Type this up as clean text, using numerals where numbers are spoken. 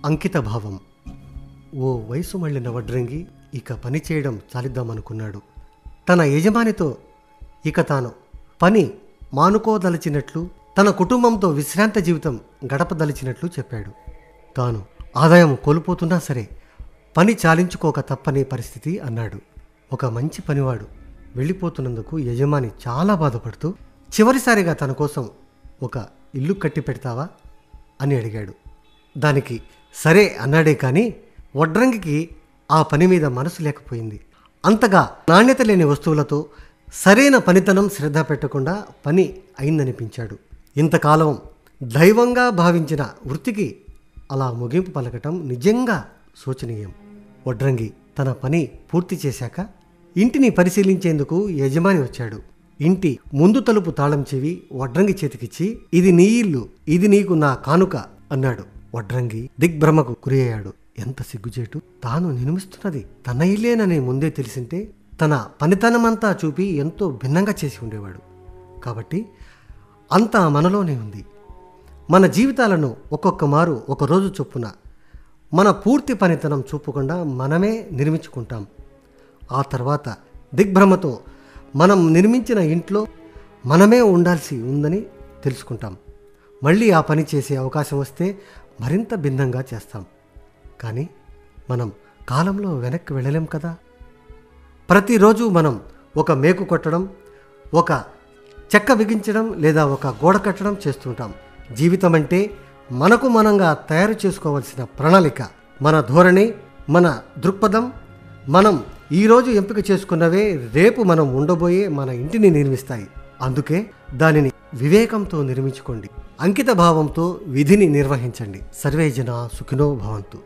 అంకిత భావం. ఓ వయసు మళ్ళిన వడ్రంగి ఇక పని చేయడం చాలిద్దామనుకున్నాడు. తన యజమానితో ఇక తాను పని మానుకోదలిచినట్లు, తన కుటుంబంతో విశ్రాంత జీవితం గడపదలిచినట్లు చెప్పాడు. తాను ఆదాయం కోల్పోతున్నా సరే పని చాలించుకోక తప్పని పరిస్థితి అన్నాడు. ఒక మంచి పనివాడు వెళ్ళిపోతున్నందుకు యజమాని చాలా బాధపడుతూ చివరిసారిగా తన కోసం ఒక ఇల్లు కట్టి పెడతావా అని అడిగాడు. దానికి సరే అన్నాడే కానీ వడ్రంగికి ఆ పని మీద మనసు లేకపోయింది. అంతగా నాణ్యత లేని వస్తువులతో సరైన పనితనం శ్రద్ధ పెట్టకుండా పని అయిందనిపించాడు. ఇంతకాలం దైవంగా భావించిన వృత్తికి అలా ముగింపు పలకటం నిజంగా శోచనీయం. వడ్రంగి తన పని పూర్తి చేశాక ఇంటిని పరిశీలించేందుకు యజమాని వచ్చాడు. ఇంటి ముందు తలుపు తాళం చెవి వడ్రంగి చేతికిచ్చి, ఇది నీ ఇల్లు, ఇది నీకు నా కానుక అన్నాడు. వడ్రంగి దిగ్భ్రమకు గురి అయ్యాడు. ఎంత సిగ్గుచేటు! తాను నిర్మిస్తున్నది తన ఇల్లేనని ముందే తెలిసింటే తన పనితనమంతా చూపి ఎంతో భిన్నంగా చేసి ఉండేవాడు. కాబట్టి అంతా మనలోనే ఉంది. మన జీవితాలను ఒక్కొక్క మారు ఒక రోజు చొప్పున మన పూర్తి పనితనం చూపకుండా మనమే నిర్మించుకుంటాం. ఆ తర్వాత దిగ్భ్రమతో మనం నిర్మించిన ఇంట్లో మనమే ఉండాల్సి ఉందని తెలుసుకుంటాం. మళ్ళీ ఆ పని చేసే అవకాశం వస్తే మరింత భిన్నంగా చేస్తాం. కానీ మనం కాలంలో వెనక్కి వెళ్ళలేం కదా. ప్రతిరోజు మనం ఒక మేకు కొట్టడం, ఒక చెక్క బిగించడం లేదా ఒక గోడ కట్టడం చేస్తుంటాం. జీవితం అంటే మనకు మనంగా తయారు చేసుకోవాల్సిన ప్రణాళిక. మన ధోరణి, మన దృక్పథం, మనం ఈరోజు ఎంపిక చేసుకున్నవే రేపు మనం ఉండబోయే మన ఇంటిని నిర్మిస్తాయి. అందుకే దానిని వివేకంతో నిర్మించుకోండి. అంకిత భావంతో విధిని నిర్వహించండి. సర్వే జనా సుఖినో భవంతు.